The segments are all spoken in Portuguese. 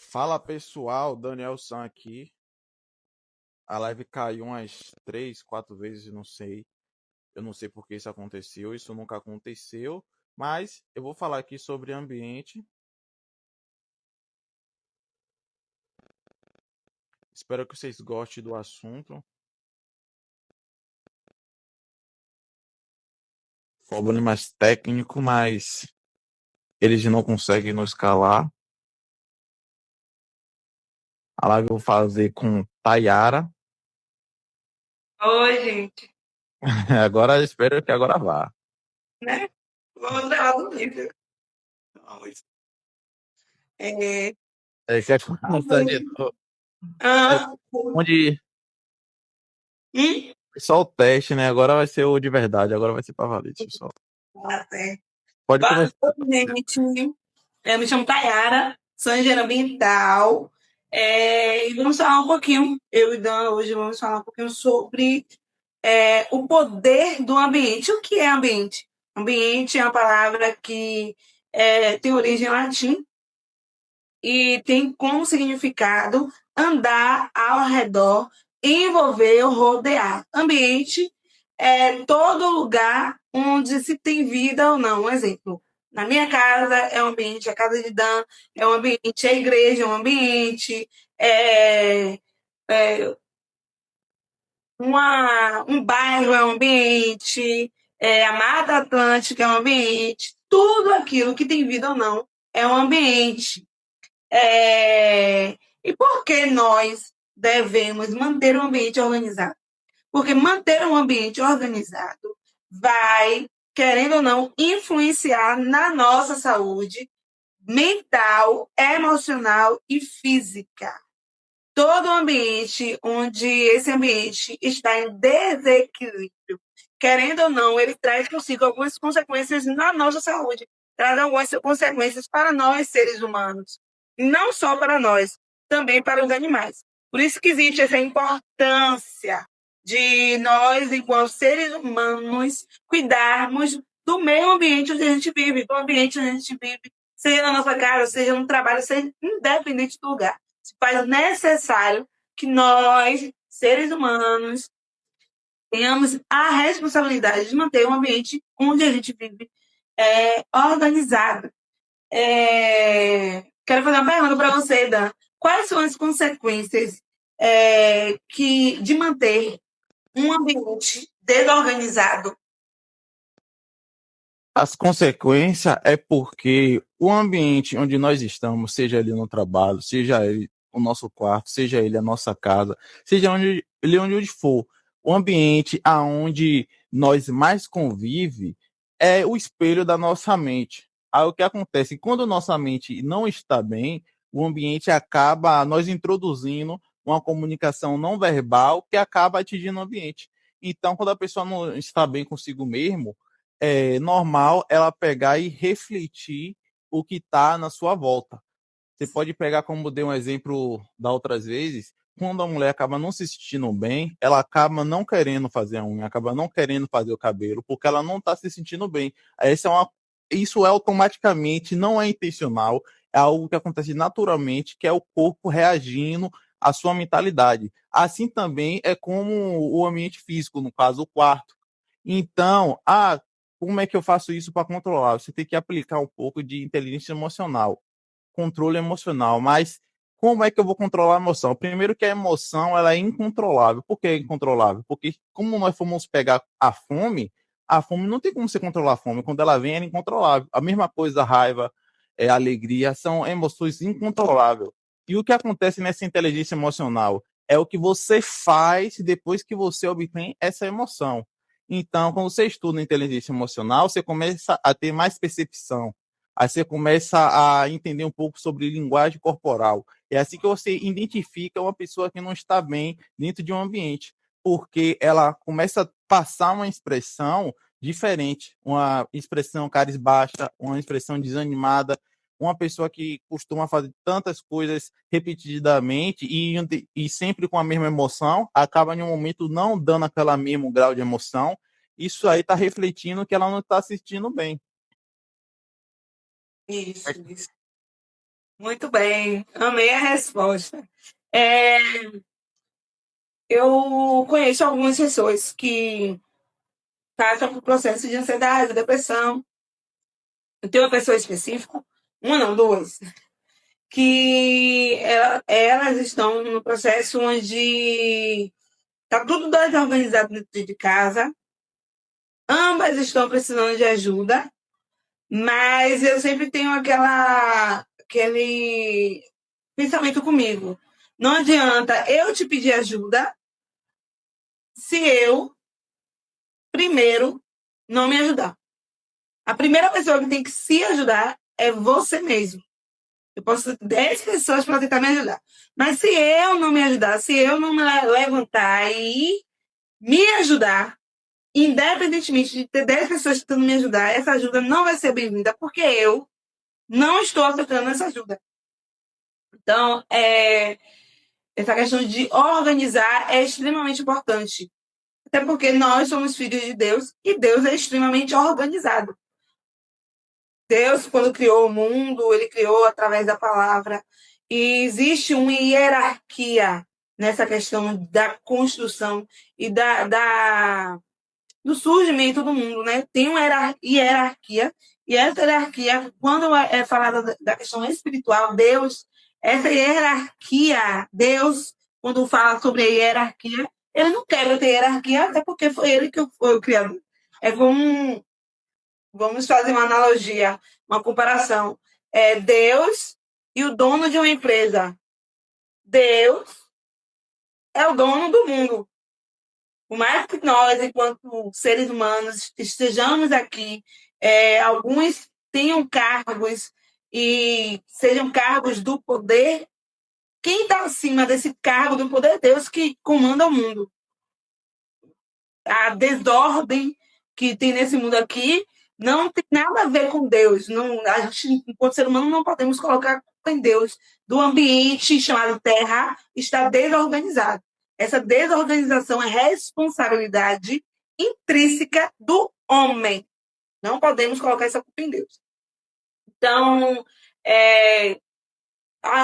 Fala pessoal, Daniel San aqui. A live caiu umas 3, 4 vezes, não sei. Eu não sei por que isso aconteceu, isso nunca aconteceu. Mas eu vou falar aqui sobre ambiente. Espero que vocês gostem do assunto. Problemas técnicos, mas eles não conseguem nos calar. A live eu vou fazer com Tayara. Oi, gente. Agora espero que agora vá. Né? Vamos dar do nível. É... Quer começar de novo? É, Ah, onde hum? só o teste, né? Agora vai ser o de verdade, agora vai ser pra valer, pessoal. É. Pode Boa começar. noite, gente. Eu me chamo Tayara, sou engenheira ambiental. E vamos falar um pouquinho, eu e Dan, hoje vamos falar um pouquinho sobre o poder do ambiente. O que é ambiente? Ambiente é uma palavra que tem origem em latim e tem como significado andar ao redor, envolver ou rodear. Ambiente é todo lugar onde se tem vida ou não. Um exemplo, na minha casa é um ambiente, a casa de Dan é um ambiente, a igreja é um ambiente, é, é, um bairro é um ambiente, a Mata Atlântica é um ambiente, tudo aquilo que tem vida ou não é um ambiente. E por que nós devemos manter o ambiente organizado? Porque manter um ambiente organizado vai, querendo ou não, influenciar na nossa saúde mental, emocional e física. Todo ambiente onde esse ambiente está em desequilíbrio, querendo ou não, ele traz consigo algumas consequências na nossa saúde, traz algumas consequências para nós, seres humanos. Não só para nós, também para os animais. Por isso que existe essa importância de nós, enquanto seres humanos, cuidarmos do meio ambiente onde a gente vive, do ambiente onde a gente vive, seja na nossa casa, seja no trabalho, seja independente do lugar. Se faz necessário que nós, seres humanos, tenhamos a responsabilidade de manter o ambiente onde a gente vive organizado. Quero fazer uma pergunta para você, Dan. Quais são as consequências de manter um ambiente desorganizado? As consequências é porque o ambiente onde nós estamos, seja ele no trabalho, seja ele o nosso quarto, seja ele a nossa casa, seja onde for, o ambiente aonde nós mais convive é o espelho da nossa mente. Aí o que acontece? Quando nossa mente não está bem, o ambiente acaba nós introduzindo uma comunicação não verbal que acaba atingindo o ambiente. Então, quando a pessoa não está bem consigo mesmo, é normal ela pegar e refletir o que está na sua volta. Você pode pegar, como dei um exemplo da outras vezes, quando a mulher acaba não se sentindo bem, ela acaba não querendo fazer a unha, acaba não querendo fazer o cabelo, porque ela não está se sentindo bem. Isso é automaticamente, não é intencional, é algo que acontece naturalmente, que é o corpo reagindo à sua mentalidade. Assim também é como o ambiente físico, no caso, o quarto. Então, como é que eu faço isso para controlar? Você tem que aplicar um pouco de inteligência emocional, controle emocional. Mas como é que eu vou controlar a emoção? Primeiro que a emoção ela é incontrolável. Por que é incontrolável? Porque como nós fomos pegar a fome não tem como você controlar a fome. Quando ela vem, ela é incontrolável. A mesma coisa, a raiva, a alegria, são emoções incontroláveis. E o que acontece nessa inteligência emocional é o que você faz depois que você obtém essa emoção. Então, quando você estuda inteligência emocional, você começa a ter mais percepção. Aí você começa a entender um pouco sobre linguagem corporal. É assim que você identifica uma pessoa que não está bem dentro de um ambiente, porque ela começa a passar uma expressão diferente, uma expressão carisbaixa, uma expressão desanimada, uma pessoa que costuma fazer tantas coisas repetidamente e sempre com a mesma emoção, acaba em um momento não dando aquele mesmo grau de emoção. Isso aí está refletindo que ela não está se sentindo bem. Isso, isso. Muito bem, amei a resposta. É, eu conheço algumas pessoas que passam por processo de ansiedade, depressão. Eu tenho uma pessoa específica, uma não, duas, que elas estão no processo onde está tudo desorganizado dentro de casa, ambas estão precisando de ajuda, mas eu sempre tenho aquele pensamento comigo. Não adianta eu te pedir ajuda se eu, primeiro, não me ajudar. A primeira pessoa que tem que se ajudar é você mesmo. Eu posso ter 10 pessoas para tentar me ajudar. Mas se eu não me ajudar, se eu não me levantar e me ajudar, independentemente de ter 10 pessoas tentando me ajudar, essa ajuda não vai ser bem-vinda, porque eu não estou aceitando essa ajuda. Então, essa questão de organizar é extremamente importante. Até porque nós somos filhos de Deus e Deus é extremamente organizado. Deus, quando criou o mundo, ele criou através da palavra. E existe uma hierarquia nessa questão da construção e do surgimento do mundo, né? Tem uma hierarquia, e essa hierarquia, quando é falada da questão espiritual, Deus, essa hierarquia, Deus, quando fala sobre a hierarquia, ele não quer ter hierarquia, até porque foi ele que foi o criador. É como vamos fazer uma analogia, uma comparação. É Deus e o dono de uma empresa. Deus é o dono do mundo. Por mais que nós, enquanto seres humanos, estejamos aqui, alguns tenham cargos e sejam cargos do poder, quem está acima desse cargo do poder é Deus que comanda o mundo. A desordem que tem nesse mundo aqui não tem nada a ver com Deus. Não, a gente, enquanto ser humano, não podemos colocar em Deus. Do ambiente chamado Terra está desorganizado. Essa desorganização é responsabilidade intrínseca do homem. Não podemos colocar essa culpa em Deus. Então,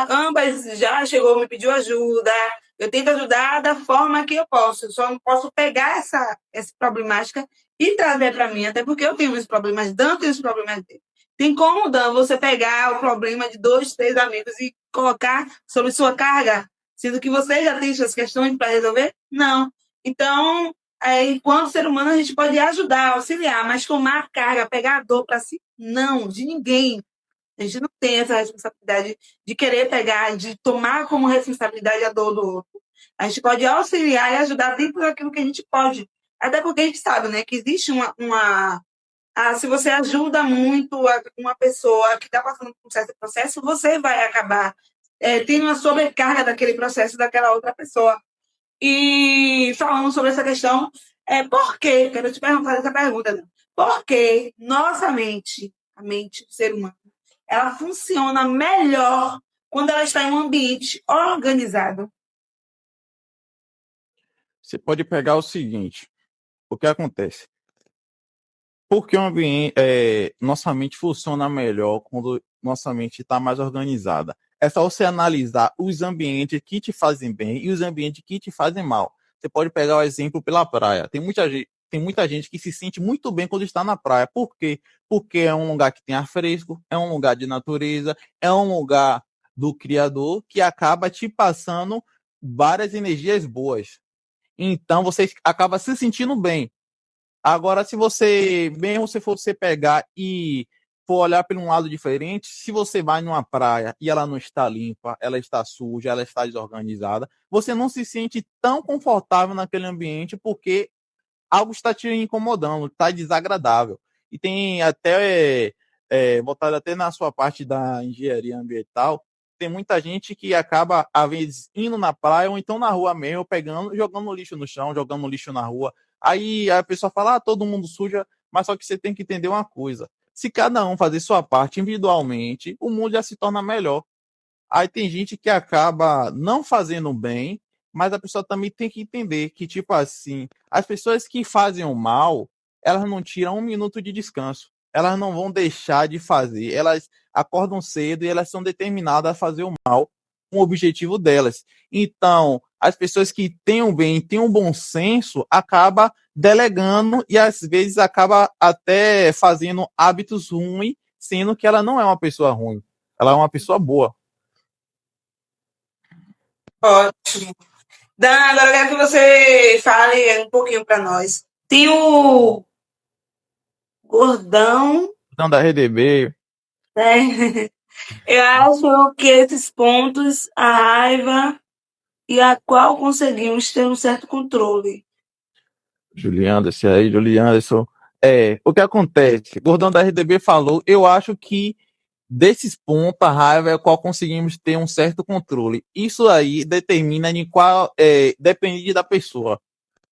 ambas já chegou, me pediu ajuda. Eu tento ajudar da forma que eu posso. Eu só não posso pegar essa problemática e trazer para mim, até porque eu tenho meus problemas, Dan tem os problemas dele. Tem como, Dan, você pegar o problema de 2, 3 amigos e colocar sobre sua carga, sendo que você já tem suas questões para resolver? Não. Então, enquanto ser humano, a gente pode ajudar, auxiliar, mas tomar carga, pegar a dor para si, não, de ninguém. A gente não tem essa responsabilidade de querer pegar, de tomar como responsabilidade a dor do outro. A gente pode auxiliar e ajudar dentro daquilo que a gente pode. Até porque a gente sabe, né, que existe se você ajuda muito uma pessoa que está passando por um certo processo, você vai acabar tendo uma sobrecarga daquele processo daquela outra pessoa. E falando sobre essa questão, por quê? Quero te perguntar essa pergunta. Né? Por que nossa mente, a mente do ser humano, ela funciona melhor quando ela está em um ambiente organizado? Você pode pegar o seguinte: o que acontece? Porque o ambiente, nossa mente funciona melhor quando nossa mente está mais organizada. É só você analisar os ambientes que te fazem bem e os ambientes que te fazem mal. Você pode pegar o exemplo pela praia. Tem muita gente que se sente muito bem quando está na praia. Por quê? Porque é um lugar que tem ar fresco, é um lugar de natureza, é um lugar do Criador que acaba te passando várias energias boas. Então você acaba se sentindo bem. Agora, se você, mesmo se você pegar e for olhar por um lado diferente, se você vai numa praia e ela não está limpa, ela está suja, ela está desorganizada, você não se sente tão confortável naquele ambiente porque algo está te incomodando, está desagradável. E tem até, voltado até na sua parte da engenharia ambiental, tem muita gente que acaba, às vezes, indo na praia ou então na rua mesmo, pegando, jogando lixo no chão, jogando lixo na rua. Aí a pessoa fala, todo mundo suja, mas só que você tem que entender uma coisa. Se cada um fazer sua parte individualmente, o mundo já se torna melhor. Aí tem gente que acaba não fazendo bem, mas a pessoa também tem que entender que, tipo assim, as pessoas que fazem o mal, elas não tiram um minuto de descanso. Elas não vão deixar de fazer. Elas, acordam cedo e elas são determinadas a fazer o mal com o objetivo delas. Então, as pessoas que têm o bem, têm um bom senso, acaba delegando e às vezes acaba até fazendo hábitos ruins, sendo que ela não é uma pessoa ruim, ela é uma pessoa boa. Ótimo. Dan, agora eu quero que você fale um pouquinho para nós. Tem o Gordão, Então, da RDB, né? Eu acho que esses pontos, a raiva e a qual conseguimos ter um certo controle. Juliana, esse aí, Juliana, isso. O que acontece? Gordão da RDB falou, eu acho que desses pontos, a raiva é qual conseguimos ter um certo controle. Isso aí determina em qual, depende da pessoa.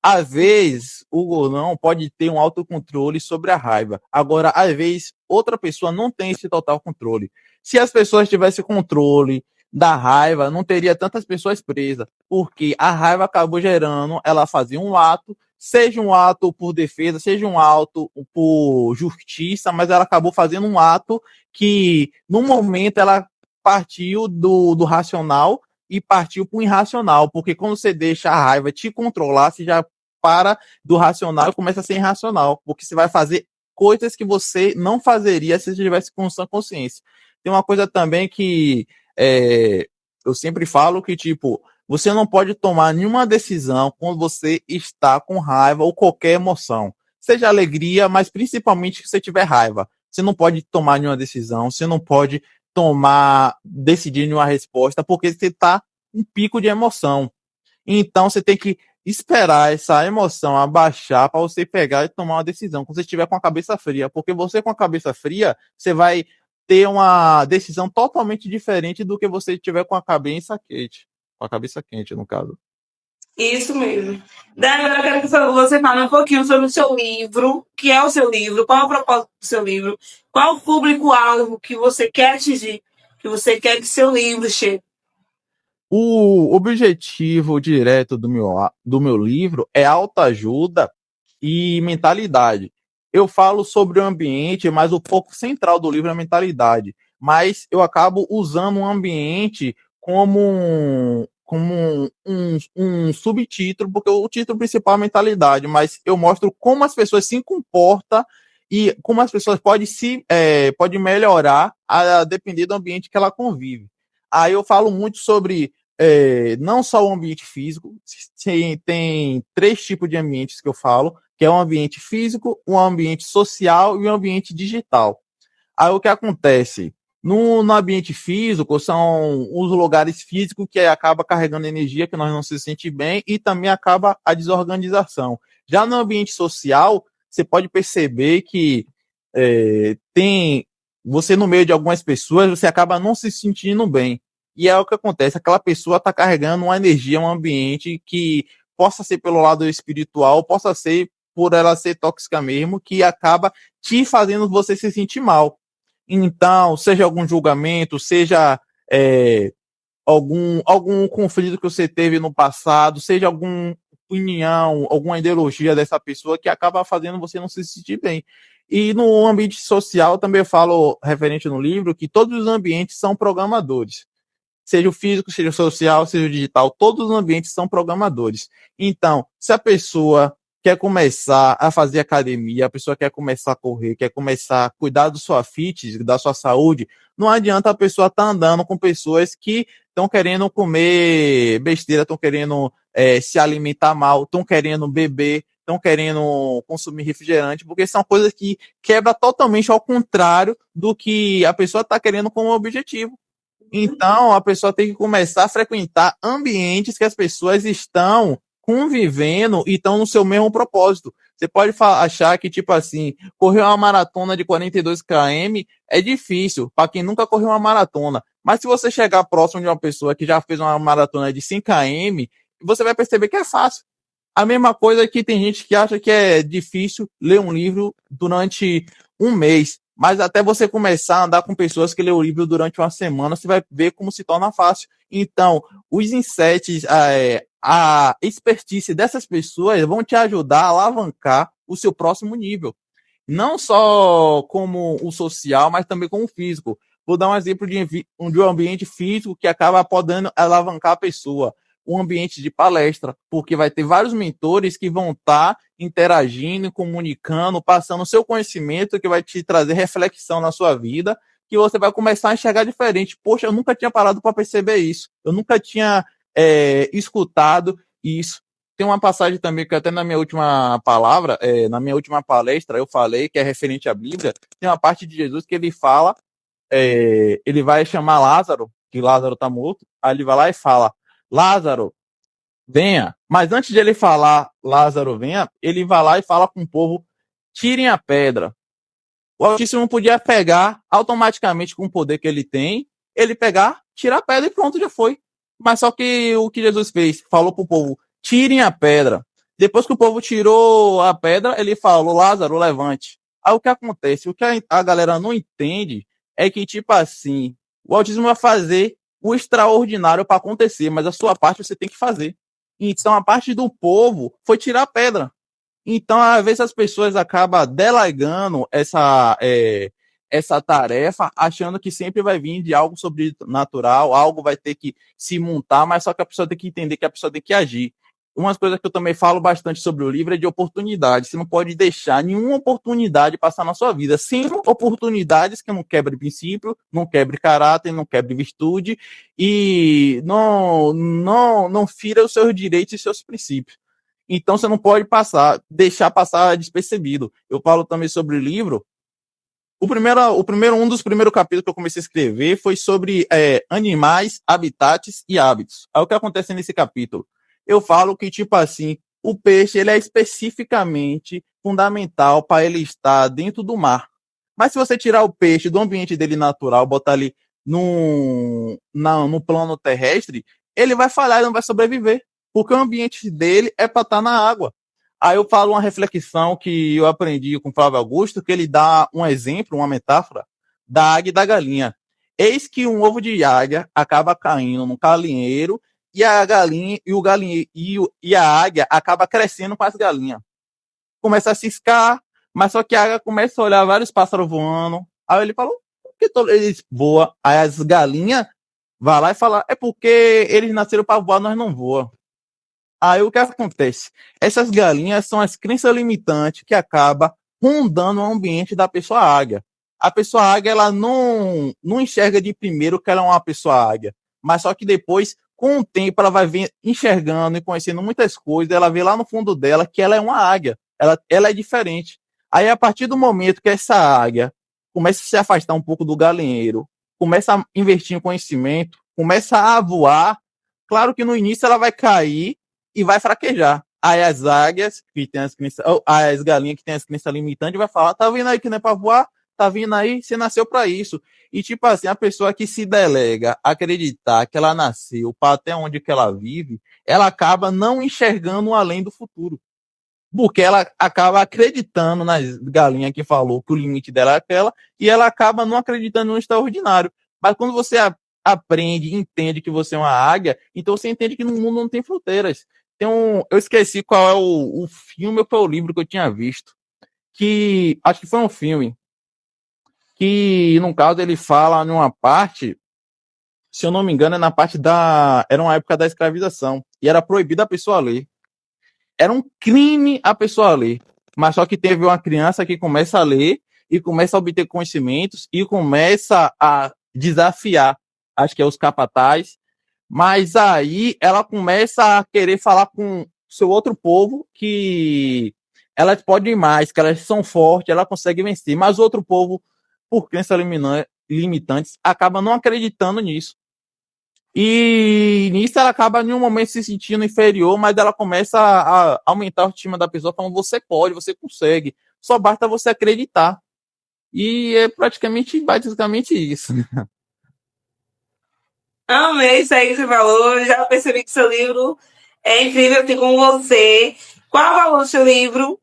Às vezes, o gordão pode ter um autocontrole sobre a raiva. Agora, às vezes, outra pessoa não tem esse total controle. Se as pessoas tivessem controle da raiva, não teria tantas pessoas presas, porque a raiva acabou gerando ela fazer um ato, seja um ato por defesa, seja um ato por justiça, mas ela acabou fazendo um ato que, no momento, ela partiu do racional e partiu para o irracional, porque quando você deixa a raiva te controlar, você já para do racional e começa a ser irracional, porque você vai fazer coisas que você não fazeria se você tivesse com sã consciência. Tem uma coisa também que eu sempre falo que, tipo, você não pode tomar nenhuma decisão quando você está com raiva ou qualquer emoção. Seja alegria, mas principalmente se você tiver raiva. Você não pode tomar nenhuma decisão, você não pode decidir nenhuma resposta, porque você está um pico de emoção. Então você tem que esperar essa emoção abaixar para você pegar e tomar uma decisão, quando você estiver com a cabeça fria, porque você com a cabeça fria, você vai ter uma decisão totalmente diferente do que você tiver com a cabeça quente, no caso. Isso mesmo. Dani, agora eu quero que você fale um pouquinho sobre o seu livro, que é o seu livro, qual é o propósito do seu livro, qual o público-alvo que você quer atingir, que você quer que seu livro chegue. O objetivo direto do meu livro é autoajuda e mentalidade. Eu falo sobre o ambiente, mas o foco central do livro é a mentalidade. Mas eu acabo usando o ambiente como um subtítulo, porque o título principal é a mentalidade, mas eu mostro como as pessoas se comportam e como as pessoas podem melhorar a depender do ambiente que ela convive. Aí eu falo muito sobre não só o ambiente físico, tem 3 tipos de ambientes que eu falo, que é um ambiente físico, um ambiente social e um ambiente digital. Aí o que acontece? No ambiente físico, são os lugares físicos que acaba carregando energia, que nós não se sente bem, e também acaba a desorganização. Já no ambiente social, você pode perceber que você no meio de algumas pessoas, você acaba não se sentindo bem. E é o que acontece, aquela pessoa está carregando uma energia, um ambiente que possa ser pelo lado espiritual, possa ser por ela ser tóxica mesmo, que acaba te fazendo você se sentir mal. Então, seja algum julgamento, seja algum conflito que você teve no passado, seja alguma opinião, alguma ideologia dessa pessoa que acaba fazendo você não se sentir bem. E no ambiente social, também eu falo, referente no livro, que todos os ambientes são programadores. Seja o físico, seja o social, seja o digital, todos os ambientes são programadores. Então, se a pessoa quer começar a fazer academia, a pessoa quer começar a correr, quer começar a cuidar da sua fitness, da sua saúde, não adianta a pessoa estar andando com pessoas que estão querendo comer besteira, estão querendo se alimentar mal, estão querendo beber, estão querendo consumir refrigerante, porque são coisas que quebram totalmente ao contrário do que a pessoa está querendo como objetivo. Então, a pessoa tem que começar a frequentar ambientes que as pessoas estão convivendo e estão no seu mesmo propósito. Você pode achar que, tipo assim, correr uma maratona de 42 km é difícil para quem nunca correu uma maratona. Mas se você chegar próximo de uma pessoa que já fez uma maratona de 5 km, você vai perceber que é fácil. A mesma coisa que tem gente que acha que é difícil ler um livro durante um mês. Mas até você começar a andar com pessoas que lê o livro durante uma semana, você vai ver como se torna fácil. Então, os insights, a expertise dessas pessoas vão te ajudar a alavancar o seu próximo nível. Não só como o social, mas também como o físico. Vou dar um exemplo de um ambiente físico que acaba podendo alavancar a pessoa. Um ambiente de palestra, porque vai ter vários mentores que vão estar interagindo, comunicando, passando o seu conhecimento, que vai te trazer reflexão na sua vida, que você vai começar a enxergar diferente. Poxa, eu nunca tinha parado para perceber isso. Eu nunca tinha escutado isso. Tem uma passagem também que até na minha última palavra, na minha última palestra, eu falei, que é referente à Bíblia, tem uma parte de Jesus que ele fala, ele vai chamar Lázaro, que Lázaro está morto, aí ele vai lá e fala, Lázaro, venha. Mas antes de ele falar, Lázaro, venha, ele vai lá e fala com o povo, tirem a pedra. O Altíssimo podia pegar automaticamente com o poder que ele tem, ele pegar, tirar a pedra e pronto, já foi. Mas só que o que Jesus fez? Falou pro povo, tirem a pedra. Depois que o povo tirou a pedra, ele falou, Lázaro, levante. Aí o que acontece? O que a galera não entende é que, tipo assim, o Altíssimo vai fazer o extraordinário para acontecer, mas a sua parte você tem que fazer. Então, a parte do povo foi tirar a pedra. Então, às vezes, as pessoas acabam delegando essa tarefa, achando que sempre vai vir de algo sobrenatural, algo vai ter que se montar, mas só que a pessoa tem que entender que a pessoa tem que agir. Uma coisa que eu também falo bastante sobre o livro é de oportunidade. Você não pode deixar nenhuma oportunidade passar na sua vida. Sempre oportunidades que não quebre princípio, não quebre caráter, não quebre virtude e não fira os seus direitos e seus princípios. Então você não pode deixar passar despercebido. Eu falo também sobre o livro. Um dos primeiros capítulos que eu comecei a escrever foi sobre animais, habitats e hábitos. Aí o que acontece nesse capítulo? Eu falo que, tipo assim, o peixe ele é especificamente fundamental para ele estar dentro do mar. Mas se você tirar o peixe do ambiente dele natural, botar ali no plano terrestre, ele vai falhar e não vai sobreviver. Porque o ambiente dele é para estar na água. Aí eu falo uma reflexão que eu aprendi com o Flávio Augusto, que ele dá um exemplo, uma metáfora, da águia e da galinha. Eis que um ovo de águia acaba caindo no galinheiro e a galinha e o galinheiro e a águia acaba crescendo com as galinhas. Começa a ciscar, mas só que a águia começa a olhar vários pássaros voando. Aí ele falou, por que eles voam? Aí as galinhas vai lá e fala, é porque eles nasceram para voar, nós não voamos. Aí o que acontece? Essas galinhas são as crenças limitantes que acabam rondando o ambiente da pessoa águia. A pessoa águia, ela não enxerga de primeiro que ela é uma pessoa águia, mas só que depois, com o tempo, ela vai enxergando e conhecendo muitas coisas, ela vê lá no fundo dela que ela é uma águia, ela é diferente. Aí, a partir do momento que essa águia começa a se afastar um pouco do galinheiro, começa a investir em conhecimento, começa a voar, claro que no início ela vai cair, e vai fraquejar. Aí as águias, que tem as galinhas que tem as crenças limitantes, vai falar, tá vindo aí que não é pra voar? Tá vindo aí, você nasceu para isso. E tipo assim, a pessoa que se delega a acreditar que ela nasceu para até onde que ela vive, ela acaba não enxergando o além do futuro. Porque ela acaba acreditando nas galinhas que falou que o limite dela é aquela, e ela acaba não acreditando no extraordinário. Mas quando você aprende e entende que você é uma águia, então você entende que no mundo não tem fronteiras. Eu esqueci qual é o filme ou foi o livro que eu tinha visto. Que acho que foi um filme. Que, no caso, ele fala numa parte, se eu não me engano, é na parte da. Era uma época da escravização. E era proibido a pessoa ler. Era um crime a pessoa ler. Mas só que teve uma criança que começa a ler e começa a obter conhecimentos e começa a desafiar, acho que é os capatazes, mas aí ela começa a querer falar com seu outro povo que elas podem mais, que elas são fortes, ela consegue vencer, mas o outro povo, por crenças limitantes, acaba não acreditando nisso. E nisso ela acaba em um momento se sentindo inferior, mas ela começa a aumentar a autoestima da pessoa, falando, você pode, você consegue, só basta você acreditar. E é basicamente isso. Amei isso aí que você falou. Já percebi que seu livro é incrível, assim como você. Qual o valor do seu livro?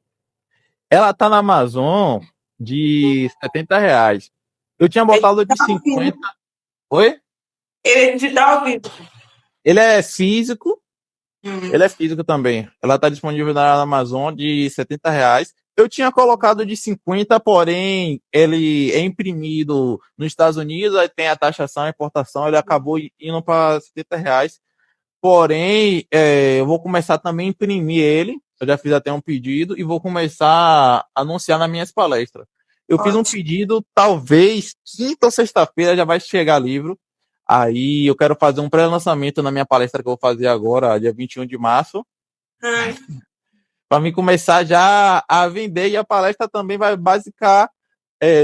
Ela tá na Amazon de R$ 70. Eu tinha botado de 50. Oi? Ele é digital ao vivo. Ele é físico. Ele é físico também. Ela tá disponível na Amazon de R$ 70. Eu tinha colocado de 50, porém, ele é imprimido nos Estados Unidos, aí tem a taxação, a importação, ele acabou indo para R$ 70. Porém, eu vou começar também a imprimir ele. Eu já fiz até um pedido e vou começar a anunciar nas minhas palestras. Eu fiz um Ótimo. pedido, talvez quinta ou sexta-feira já vai chegar livro. Aí eu quero fazer um pré-lançamento na minha palestra que eu vou fazer agora, dia 21 de março, Ah, para mim começar já a vender, e a palestra também vai basicar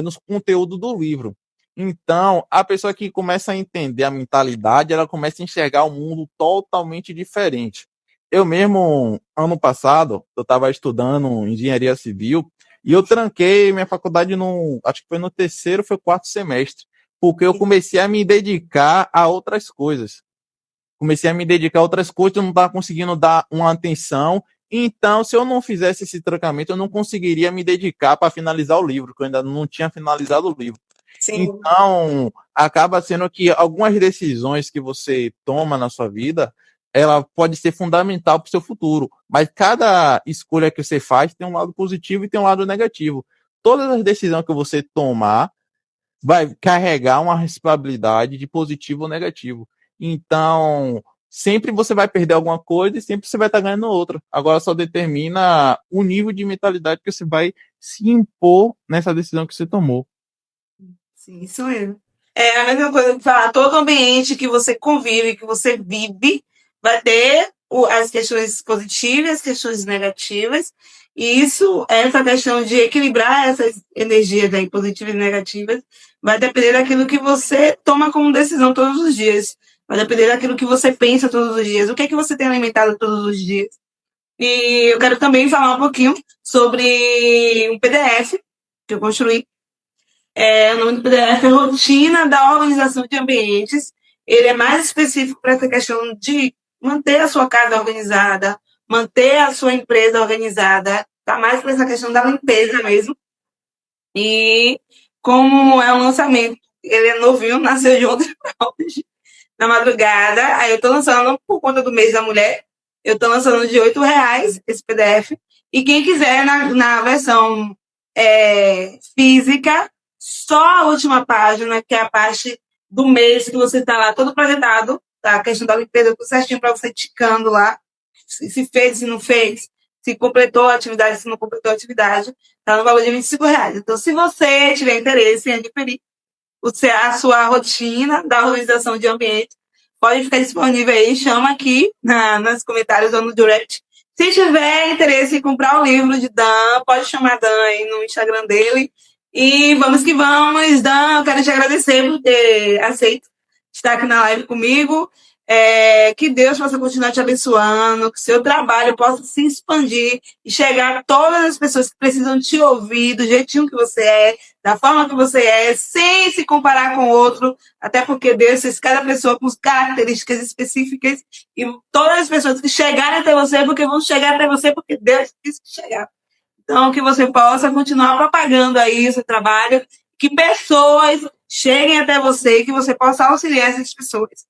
nos conteúdos do livro. Então, a pessoa que começa a entender a mentalidade, ela começa a enxergar o mundo totalmente diferente. Eu mesmo, ano passado, eu estava estudando engenharia civil e eu tranquei minha faculdade no, acho que foi no terceiro, foi quarto semestre, porque eu comecei a me dedicar a outras coisas. Comecei a me dedicar a outras coisas, eu não estava conseguindo dar uma atenção. Então, se eu não fizesse esse trancamento, eu não conseguiria me dedicar para finalizar o livro, porque eu ainda não tinha finalizado o livro. sim, Então, acaba sendo que algumas decisões que você toma na sua vida, ela pode ser fundamental para o seu futuro, mas cada escolha que você faz tem um lado positivo e tem um lado negativo. Todas as decisões que você tomar vai carregar uma responsabilidade de positivo ou negativo. Então, sempre você vai perder alguma coisa e sempre você vai estar ganhando outra. Agora só determina o nível de mentalidade que você vai se impor nessa decisão que você tomou. sim, isso mesmo. É a mesma coisa que falar, todo ambiente que você convive, que você vive, vai ter as questões positivas, as questões negativas, e isso, essa questão de equilibrar essas energias aí, positivas e negativas, vai depender daquilo que você toma como decisão todos os dias, vai depender daquilo que você pensa todos os dias, o que é que você tem alimentado todos os dias. E eu quero também falar um pouquinho sobre um PDF que eu construí. O nome do PDF é Rotina da Organização de Ambientes. Ele é mais específico para essa questão de manter a sua casa organizada, manter a sua empresa organizada, tá mais para essa questão da limpeza mesmo. E como é um lançamento, ele é novinho, nasceu de ontem para hoje, na madrugada. Aí eu estou lançando por conta do mês da mulher. Eu estou lançando de R$ 8 esse PDF. E quem quiser na versão física, só a última página, que é a parte do mês que você está lá todo projetado, tá? A questão da limpeza, tudo certinho para você ticando lá, se fez, se não fez, se completou a atividade, se não completou a atividade, tá no valor de R$ 25. Então, se você tiver interesse em adquirir a sua rotina da organização de ambiente, pode ficar disponível aí, chama aqui nos comentários ou no direct. Se tiver interesse em comprar o livro de Dan, pode chamar Dan aí no Instagram dele. E vamos que vamos, Dan, eu quero te agradecer por ter aceito estar aqui na live comigo. Que Deus possa continuar te abençoando, que seu trabalho possa se expandir e chegar a todas as pessoas que precisam te ouvir do jeitinho que você é, da forma que você é, sem se comparar com o outro, até porque Deus fez cada pessoa com características específicas e todas as pessoas que chegarem até você, porque vão chegar até você porque Deus quis que chegar. Então, que você possa continuar propagando aí o seu trabalho, que pessoas cheguem até você e que você possa auxiliar essas pessoas.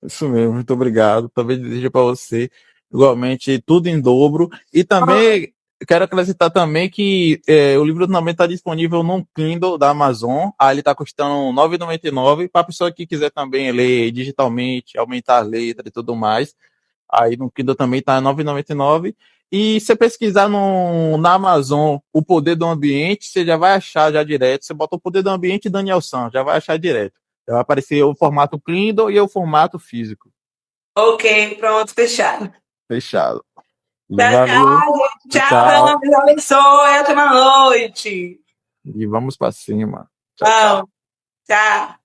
Isso mesmo, muito obrigado. Também desejo para você, igualmente, tudo em dobro. E também quero acrescentar também que o livro também está disponível no Kindle da Amazon. Aí ele está custando R$ 9,99. Para a pessoa que quiser também ler digitalmente, aumentar a letra e tudo mais. Aí no Kindle também está R$ 9,99. E se você pesquisar na Amazon o poder do ambiente, você já vai achar já direto. Você bota o poder do ambiente Daniel San, já vai achar direto. Vai aparecer o formato Kindle e o formato físico. Ok, pronto, fechado. Fechado. Tchau, Valeu. tchau, gente. Tchau. Tchau, Deus abençoe. Até uma noite. E vamos para cima. Tchau, tchau. Tchau. Tchau.